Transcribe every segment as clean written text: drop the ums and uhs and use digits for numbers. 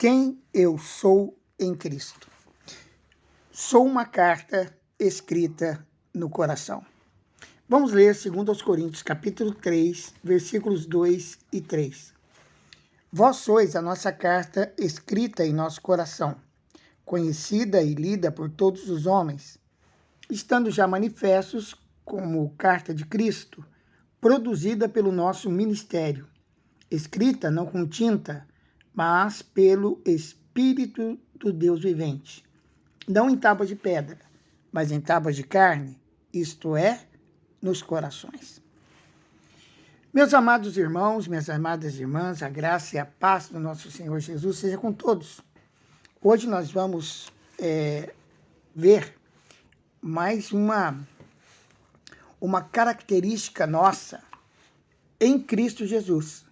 Quem eu sou em Cristo. Sou uma carta escrita no coração. Vamos ler 2 Coríntios, capítulo 3, versículos 2 e 3. Vós sois a nossa carta escrita em nosso coração, conhecida e lida por todos os homens, estando já manifestos como carta de Cristo, produzida pelo nosso ministério, escrita não com tinta, mas pelo Espírito do Deus vivente, não em tábuas de pedra, mas em tábuas de carne, isto é, nos corações. Meus amados irmãos, minhas amadas irmãs, a graça e a paz do nosso Senhor Jesus seja com todos. Hoje nós vamos ver mais uma característica nossa em Cristo Jesus.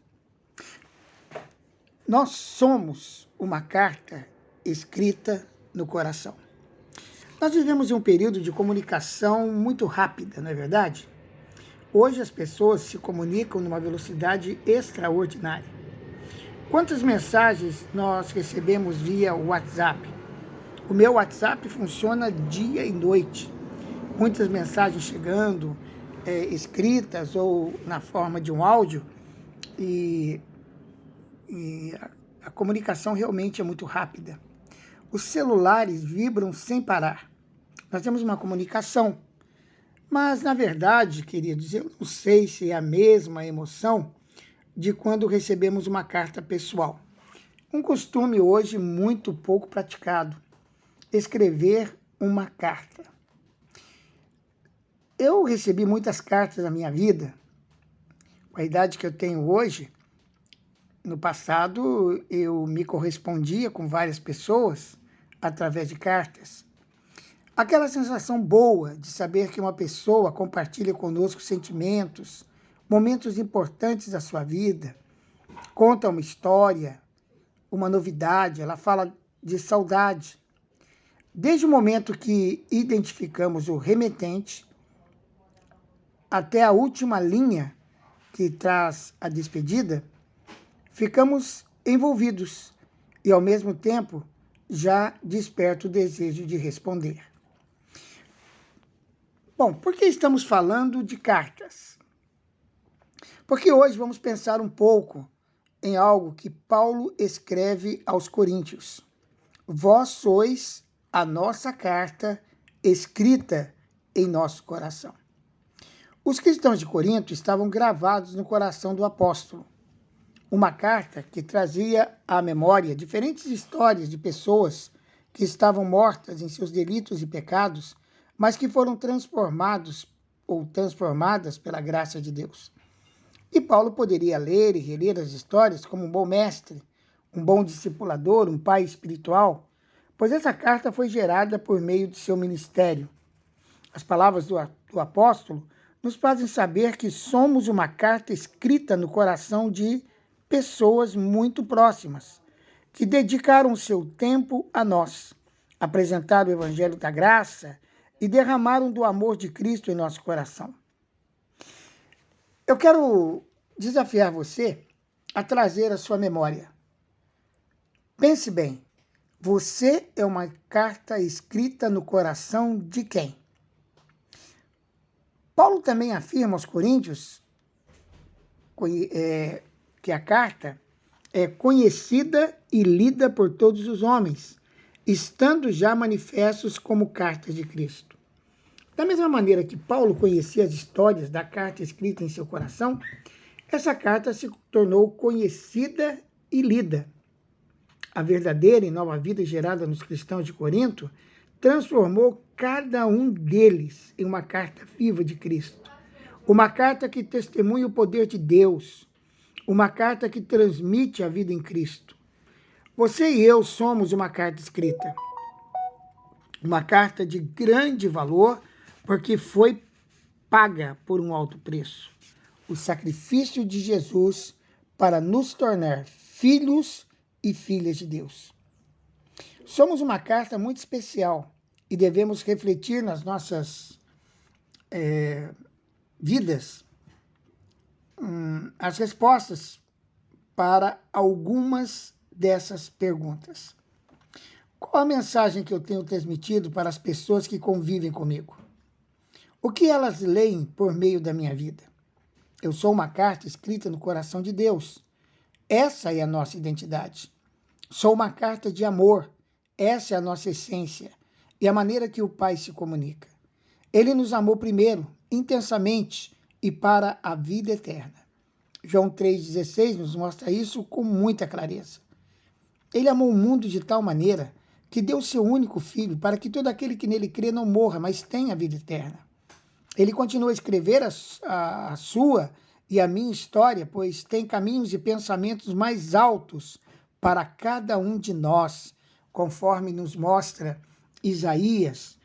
Nós somos uma carta escrita no coração. Nós vivemos em um período de comunicação muito rápida, não é verdade? Hoje as pessoas se comunicam numa velocidade extraordinária. Quantas mensagens nós recebemos via WhatsApp? O meu WhatsApp funciona dia e noite. Muitas mensagens chegando, escritas ou na forma de um áudio, e a comunicação realmente é muito rápida. Os celulares vibram sem parar. Nós temos uma comunicação, mas na verdade, queridos, eu não sei se é a mesma emoção de quando recebemos uma carta pessoal. Um costume hoje muito pouco praticado, escrever uma carta. Eu recebi muitas cartas na minha vida, com a idade que eu tenho hoje. No passado, eu me correspondia com várias pessoas através de cartas. Aquela sensação boa de saber que uma pessoa compartilha conosco sentimentos, momentos importantes da sua vida, conta uma história, uma novidade, ela fala de saudade. Desde o momento que identificamos o remetente, até a última linha que traz a despedida, ficamos envolvidos e, ao mesmo tempo, já desperta o desejo de responder. Bom, por que estamos falando de cartas? Porque hoje vamos pensar um pouco em algo que Paulo escreve aos Coríntios. Vós sois a nossa carta escrita em nosso coração. Os cristãos de Corinto estavam gravados no coração do apóstolo. Uma carta que trazia à memória diferentes histórias de pessoas que estavam mortas em seus delitos e pecados, mas que foram transformadas pela graça de Deus. E Paulo poderia ler e reler as histórias como um bom mestre, um bom discipulador, um pai espiritual, pois essa carta foi gerada por meio de seu ministério. As palavras do apóstolo nos fazem saber que somos uma carta escrita no coração de pessoas muito próximas, que dedicaram seu tempo a nós, apresentaram o Evangelho da Graça e derramaram do amor de Cristo em nosso coração. Eu quero desafiar você a trazer à sua memória. Pense bem, você é uma carta escrita no coração de quem? Paulo também afirma aos Coríntios que a carta é conhecida e lida por todos os homens, estando já manifestos como cartas de Cristo. Da mesma maneira que Paulo conhecia as histórias da carta escrita em seu coração, essa carta se tornou conhecida e lida. A verdadeira e nova vida gerada nos cristãos de Corinto transformou cada um deles em uma carta viva de Cristo. Uma carta que testemunha o poder de Deus. Uma carta que transmite a vida em Cristo. Você e eu somos uma carta escrita. Uma carta de grande valor, porque foi paga por um alto preço. O sacrifício de Jesus para nos tornar filhos e filhas de Deus. Somos uma carta muito especial e devemos refletir nas nossas vidas as respostas para algumas dessas perguntas. Qual a mensagem que eu tenho transmitido para as pessoas que convivem comigo? O que elas leem por meio da minha vida? Eu sou uma carta escrita no coração de Deus. Essa é a nossa identidade. Sou uma carta de amor. Essa é a nossa essência e a maneira que o Pai se comunica. Ele nos amou primeiro, intensamente e para a vida eterna. João 3,16 nos mostra isso com muita clareza. Ele amou o mundo de tal maneira que deu seu único filho para que todo aquele que nele crê não morra, mas tenha a vida eterna. Ele continua a escrever a sua e a minha história, pois tem caminhos e pensamentos mais altos para cada um de nós, conforme nos mostra Isaías,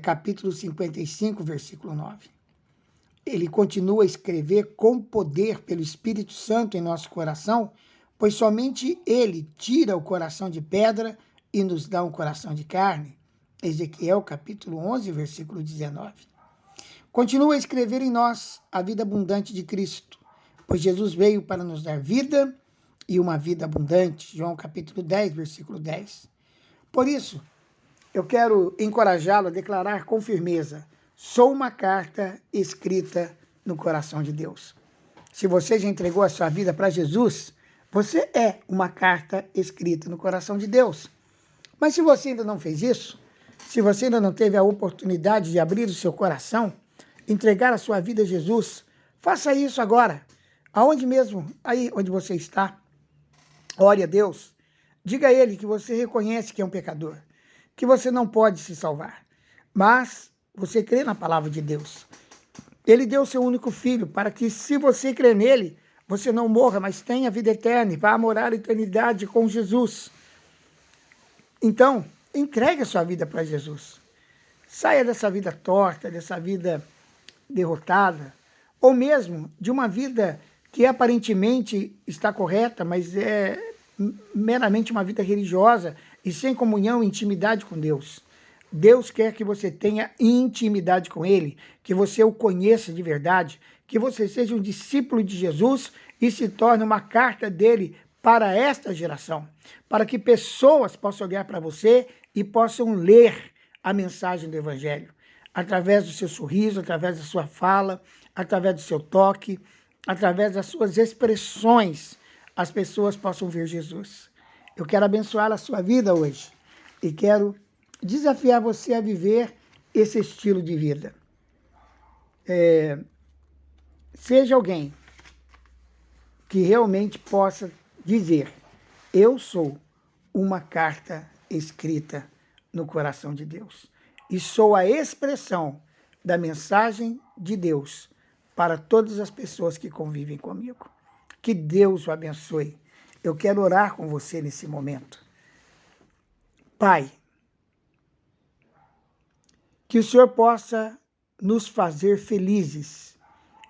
capítulo 55, versículo 9. Ele continua a escrever com poder pelo Espírito Santo em nosso coração, pois somente ele tira o coração de pedra e nos dá um coração de carne. Ezequiel, capítulo 11, versículo 19. Continua a escrever em nós a vida abundante de Cristo, pois Jesus veio para nos dar vida e uma vida abundante. João, capítulo 10, versículo 10. Por isso, eu quero encorajá-lo a declarar com firmeza: sou uma carta escrita no coração de Deus. Se você já entregou a sua vida para Jesus, você é uma carta escrita no coração de Deus. Mas se você ainda não fez isso, se você ainda não teve a oportunidade de abrir o seu coração, entregar a sua vida a Jesus, faça isso agora. Aonde mesmo, aí onde você está, ore a Deus. Diga a Ele que você reconhece que é um pecador, que você não pode se salvar, mas você crê na palavra de Deus. Ele deu seu único filho para que, se você crê nele, você não morra, mas tenha vida eterna e vá morar a eternidade com Jesus. Então, entregue a sua vida para Jesus. Saia dessa vida torta, dessa vida derrotada, ou mesmo de uma vida que aparentemente está correta, mas é meramente uma vida religiosa e sem comunhão e intimidade com Deus. Deus quer que você tenha intimidade com Ele, que você o conheça de verdade, que você seja um discípulo de Jesus e se torne uma carta dele para esta geração, para que pessoas possam olhar para você e possam ler a mensagem do Evangelho, através do seu sorriso, através da sua fala, através do seu toque, através das suas expressões, as pessoas possam ver Jesus. Eu quero abençoar a sua vida hoje e quero desafiar você a viver esse estilo de vida. Seja alguém que realmente possa dizer: eu sou uma carta escrita no coração de Deus e sou a expressão da mensagem de Deus para todas as pessoas que convivem comigo. Que Deus o abençoe. Eu quero orar com você nesse momento. Pai, que o Senhor possa nos fazer felizes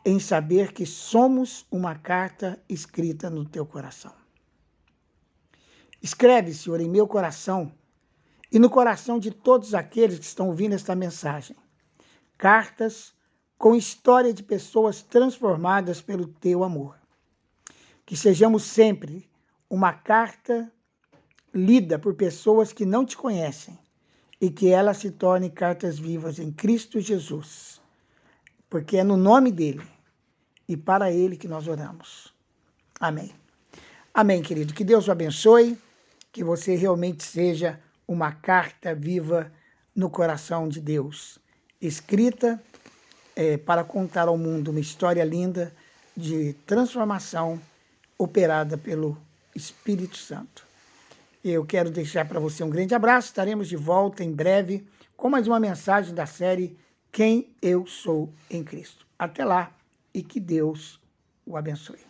em saber que somos uma carta escrita no teu coração. Escreve, Senhor, em meu coração e no coração de todos aqueles que estão ouvindo esta mensagem, cartas com história de pessoas transformadas pelo teu amor. Que sejamos sempre uma carta lida por pessoas que não te conhecem e que elas se tornem cartas vivas em Cristo Jesus, porque é no nome dele e para ele que nós oramos. Amém. Amém, querido. Que Deus o abençoe, que você realmente seja uma carta viva no coração de Deus, escrita para contar ao mundo uma história linda de transformação operada pelo Espírito Santo. Eu quero deixar para você um grande abraço. Estaremos de volta em breve com mais uma mensagem da série Quem Eu Sou em Cristo. Até lá e que Deus o abençoe.